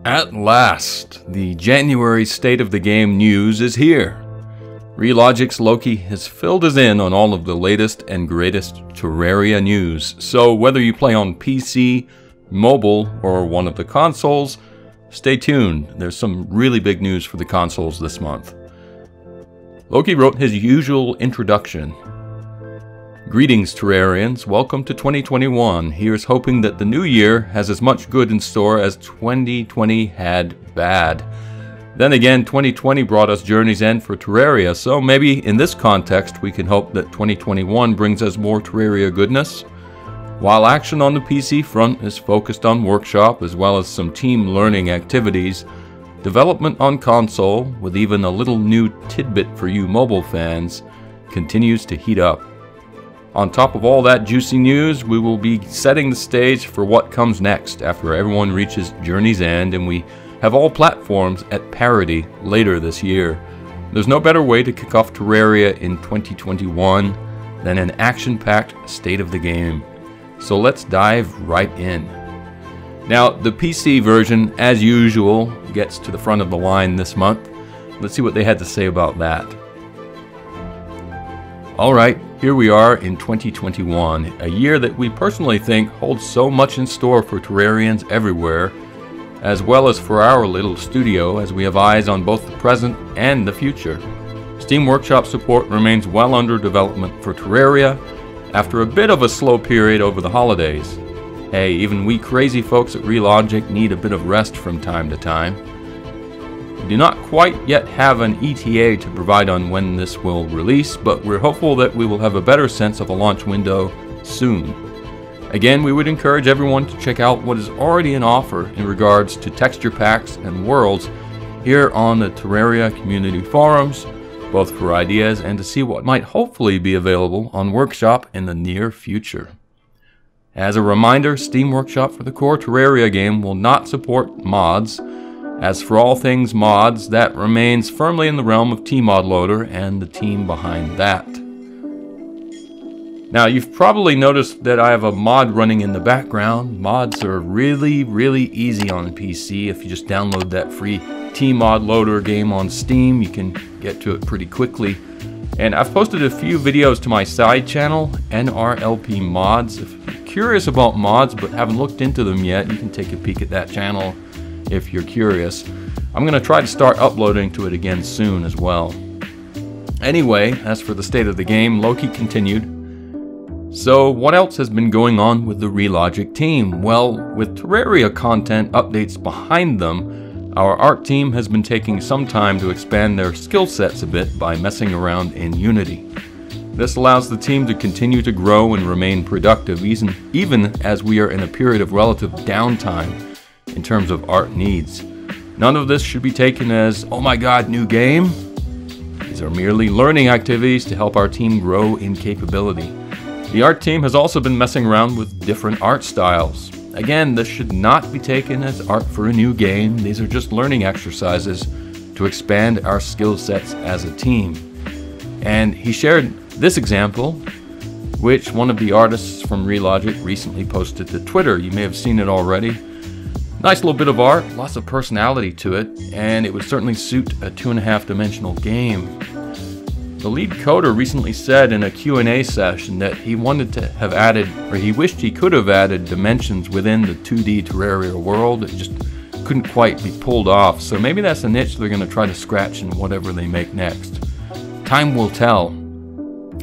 At last, the January State of the Game news is here. Relogic's Loki has filled us in on all of the latest and greatest Terraria news, so whether you play on PC, mobile, or one of the consoles, stay tuned. There's some really big news for the consoles this month. Loki wrote his usual introduction. Greetings, Terrarians. Welcome to 2021. Here's hoping that the new year has as much good in store as 2020 had bad. Then again, 2020 brought us Journey's End for Terraria, so maybe in this context we can hope that 2021 brings us more Terraria goodness. While action on the PC front is focused on workshop as well as some team learning activities, development on console, with even a little new tidbit for you mobile fans, continues to heat up. On top of all that juicy news, we will be setting the stage for what comes next after everyone reaches Journey's End and we have all platforms at parity later this year. There's no better way to kick off Terraria in 2021 than an action-packed state of the game. So let's dive right in. Now, the PC version, as usual, gets to the front of the line this month. Let's see what they had to say about that. Alright, here we are in 2021, a year that we personally think holds so much in store for Terrarians everywhere, as well as for our little studio, as we have eyes on both the present and the future. Steam Workshop support remains well under development for Terraria, after a bit of a slow period over the holidays. Hey, even we crazy folks at Relogic need a bit of rest from time to time. We do not quite yet have an ETA to provide on when this will release, but we're hopeful that we will have a better sense of a launch window soon. Again, we would encourage everyone to check out what is already in offer in regards to texture packs and worlds here on the Terraria community forums, both for ideas and to see what might hopefully be available on Workshop in the near future. As a reminder, Steam Workshop for the core Terraria game will not support mods. As for all things mods, that remains firmly in the realm of T-Mod Loader and the team behind that. Now, you've probably noticed that I have a mod running in the background. Mods are really easy on PC. If you just download that free T-Mod Loader game on Steam, you can get to it pretty quickly. And I've posted a few videos to my side channel, NRLP Mods. If you're curious about mods but haven't looked into them yet, you can take a peek at that channel if you're curious. I'm going to try to start uploading to it again soon as well. Anyway, as for the state of the game, Loki continued. So what else has been going on with the Relogic team? Well, with Terraria content updates behind them, our art team has been taking some time to expand their skill sets a bit by messing around in Unity. This allows the team to continue to grow and remain productive even as we are in a period of relative downtime in terms of art needs. None of this should be taken as, oh my god, new game. These are merely learning activities to help our team grow in capability. The art team has also been messing around with different art styles. Again, this should not be taken as art for a new game. These are just learning exercises to expand our skill sets as a team. And he shared this example, which one of the artists from Relogic recently posted to Twitter. You may have seen it already. Nice little bit of art, lots of personality to it, and it would certainly suit a 2.5-dimensional game. The lead coder recently said in a Q&A session that he wanted to have added, or he wished he could have added dimensions within the 2D Terraria world. It just couldn't quite be pulled off, so maybe that's a niche they're going to try to scratch in whatever they make next. Time will tell.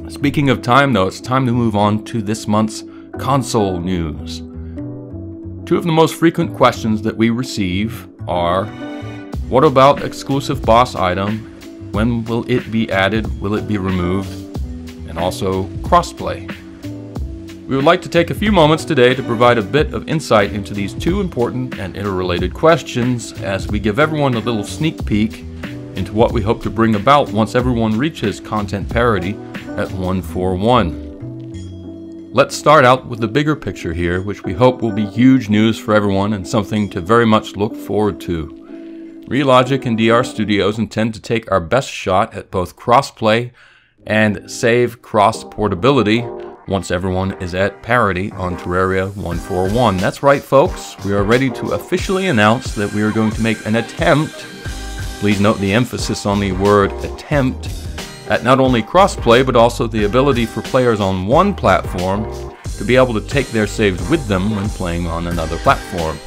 Speaking of time though, it's time to move on to this month's console news. Two of the most frequent questions that we receive are, what about exclusive boss item? When will it be added? Will it be removed? And also crossplay. We would like to take a few moments today to provide a bit of insight into these two important and interrelated questions as we give everyone a little sneak peek into what we hope to bring about once everyone reaches content parity at 141. Let's start out with the bigger picture here, which we hope will be huge news for everyone and something to very much look forward to. Relogic and DR Studios intend to take our best shot at both crossplay and save cross-portability once everyone is at parity on Terraria 141. That's right, folks. We are ready to officially announce that we are going to make an attempt, please note the emphasis on the word attempt, at not only crossplay but also the ability for players on one platform to be able to take their saves with them when playing on another platform.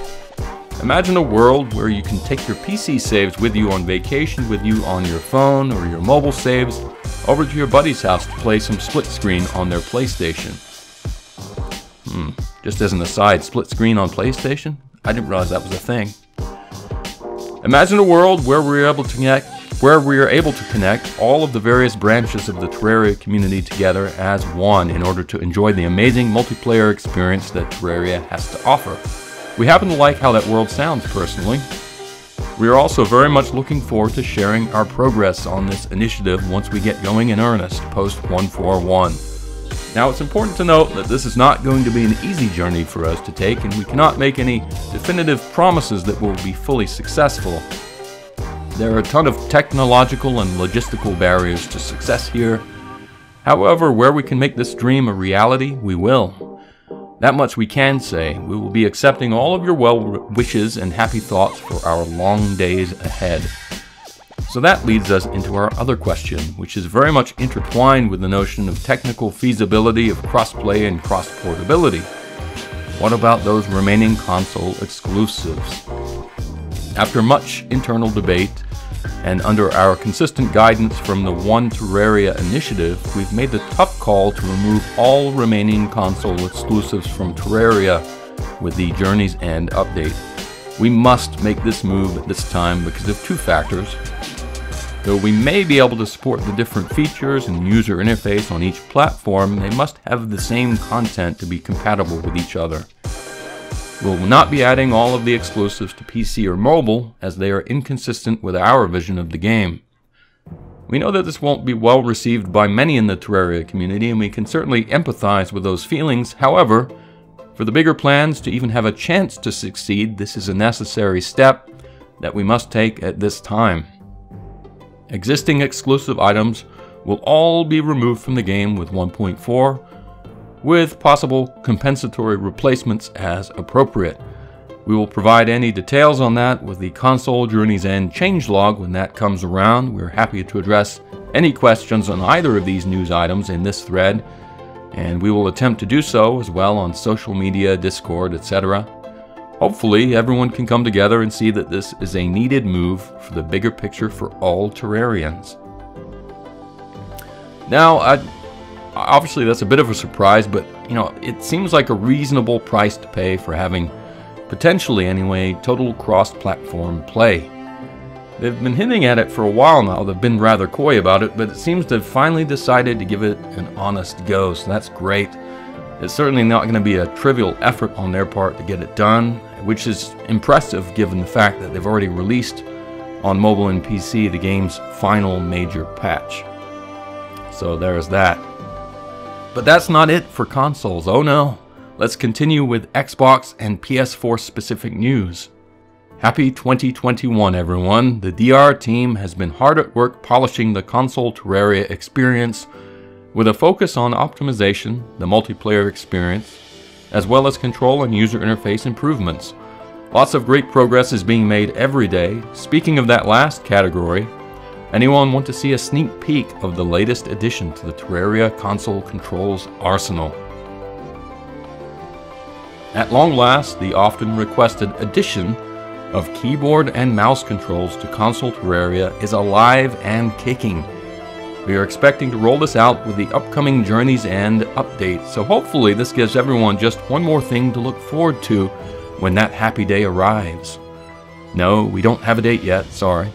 Imagine a world where you can take your PC saves with you on vacation, with you on your phone or your mobile saves, over to your buddy's house to play some split screen on their PlayStation. Just as an aside, split screen on PlayStation? I didn't realize that was a thing. Imagine a world where we are able to connect all of the various branches of the Terraria community together as one in order to enjoy the amazing multiplayer experience that Terraria has to offer. We happen to like how that world sounds personally. We are also very much looking forward to sharing our progress on this initiative once we get going in earnest post 141. Now, it's important to note that this is not going to be an easy journey for us to take, and we cannot make any definitive promises that we'll be fully successful. There are a ton of technological and logistical barriers to success here. However, where we can make this dream a reality, we will. That much we can say. We will be accepting all of your well wishes and happy thoughts for our long days ahead. So that leads us into our other question, which is very much intertwined with the notion of technical feasibility of crossplay and cross-portability. What about those remaining console exclusives? After much internal debate, and under our consistent guidance from the One Terraria initiative, we've made the tough call to remove all remaining console exclusives from Terraria with the Journey's End update. We must make this move at this time because of two factors. Though we may be able to support the different features and user interface on each platform, they must have the same content to be compatible with each other. We will not be adding all of the exclusives to PC or mobile, as they are inconsistent with our vision of the game. We know that this won't be well received by many in the Terraria community, and we can certainly empathize with those feelings. However, for the bigger plans to even have a chance to succeed, this is a necessary step that we must take at this time. Existing exclusive items will all be removed from the game with 1.4, with possible compensatory replacements as appropriate. We will provide any details on that with the console Journey's End changelog when that comes around. We're happy to address any questions on either of these news items in this thread, and we will attempt to do so as well on social media, Discord, etc. Hopefully everyone can come together and see that this is a needed move for the bigger picture for all Terrarians. Now, obviously that's a bit of a surprise, but it seems like a reasonable price to pay for having, potentially anyway, total cross-platform play. They've been hinting at it for a while now. They've been rather coy about it, but it seems to have finally decided to give it an honest go, so that's great. It's certainly not going to be a trivial effort on their part to get it done, which is impressive given the fact that they've already released on mobile and PC the game's final major patch. So there's that. But that's not it for consoles, oh no. Let's continue with Xbox and PS4 specific news. Happy 2021 everyone. The DR team has been hard at work polishing the console Terraria experience with a focus on optimization, the multiplayer experience, as well as control and user interface improvements. Lots of great progress is being made every day. Speaking of that last category, anyone want to see a sneak peek of the latest addition to the Terraria console controls arsenal? At long last, the often requested addition of keyboard and mouse controls to console Terraria is alive and kicking. We are expecting to roll this out with the upcoming Journey's End update, so hopefully this gives everyone just one more thing to look forward to when that happy day arrives. No, we don't have a date yet, sorry.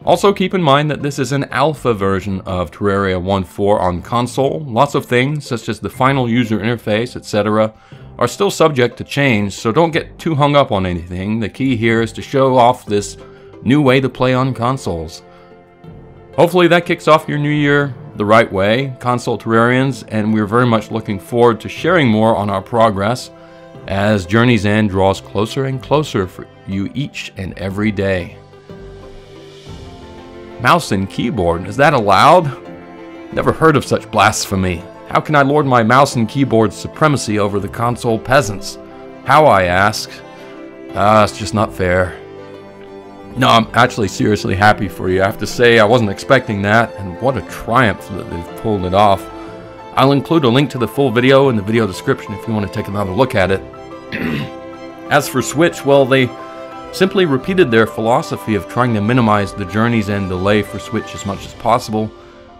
Also keep in mind that this is an alpha version of Terraria 1.4 on console. Lots of things, such as the final user interface, etc., are still subject to change, so don't get too hung up on anything. The key here is to show off this new way to play on consoles. Hopefully that kicks off your new year the right way, console Terrarians, and we're very much looking forward to sharing more on our progress as Journey's End draws closer and closer for you each and every day. Mouse and keyboard, is that allowed? Never heard of such blasphemy. How can I lord my mouse and keyboard supremacy over the console peasants? How, I ask? It's just not fair. No, I'm actually seriously happy for you. I have to say, I wasn't expecting that, and what a triumph that they've pulled it off. I'll include a link to the full video in the video description if you want to take another look at it. As for Switch, well, they simply repeated their philosophy of trying to minimize the journeys and delay for Switch as much as possible.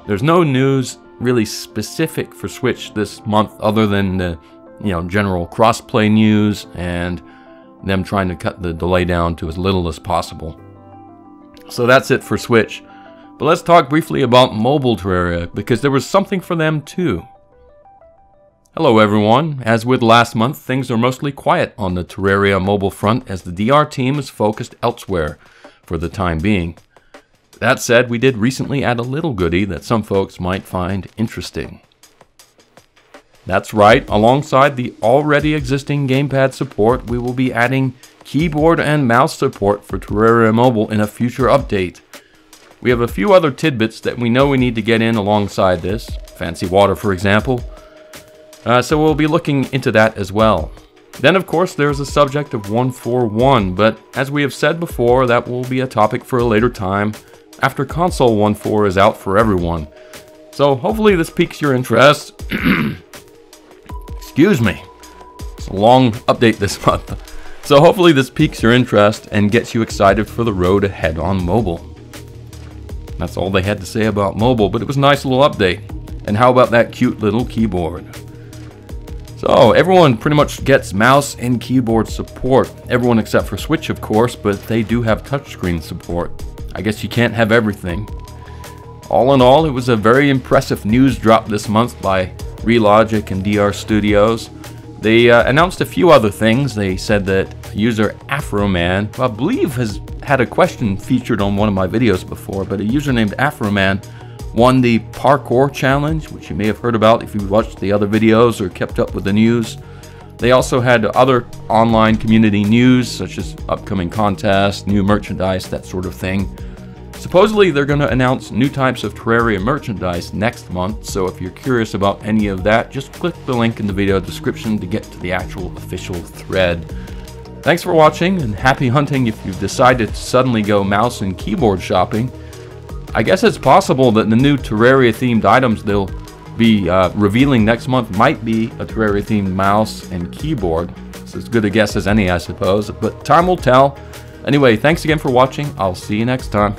There's no news really specific for Switch this month other than the general crossplay news and them trying to cut the delay down to as little as possible. So that's it for Switch. But let's talk briefly about mobile Terraria, because there was something for them too. Hello everyone. As with last month, things are mostly quiet on the Terraria mobile front as the DR team is focused elsewhere for the time being. That said, we did recently add a little goodie that some folks might find interesting. That's right, alongside the already existing gamepad support, we will be adding keyboard and mouse support for Terraria Mobile in a future update. We have a few other tidbits that we know we need to get in alongside this, fancy water for example, so we'll be looking into that as well. Then of course there's the subject of 141, but as we have said before, that will be a topic for a later time, after console 1.4 is out for everyone. So hopefully this piques your interest. Excuse me. It's a long update this month. So hopefully this piques your interest and gets you excited for the road ahead on mobile. That's all they had to say about mobile, but it was a nice little update. And how about that cute little keyboard? So everyone pretty much gets mouse and keyboard support. Everyone except for Switch, of course, but they do have touchscreen support. I guess you can't have everything. All in all, it was a very impressive news drop this month by Relogic and DR Studios. They announced a few other things. They said that user Afroman, who I believe has had a question featured on one of my videos before, but a user named Afroman won the parkour challenge, which you may have heard about if you watched the other videos or kept up with the news. They also had other online community news, such as upcoming contests, new merchandise, that sort of thing. Supposedly, they're going to announce new types of Terraria merchandise next month, so if you're curious about any of that, just click the link in the video description to get to the actual official thread. Thanks for watching, and happy hunting if you've decided to suddenly go mouse and keyboard shopping. I guess it's possible that the new Terraria-themed items they'll be revealing next month might be a Terraria-themed mouse and keyboard. It's as good a guess as any, I suppose, but time will tell. Anyway, thanks again for watching. I'll see you next time.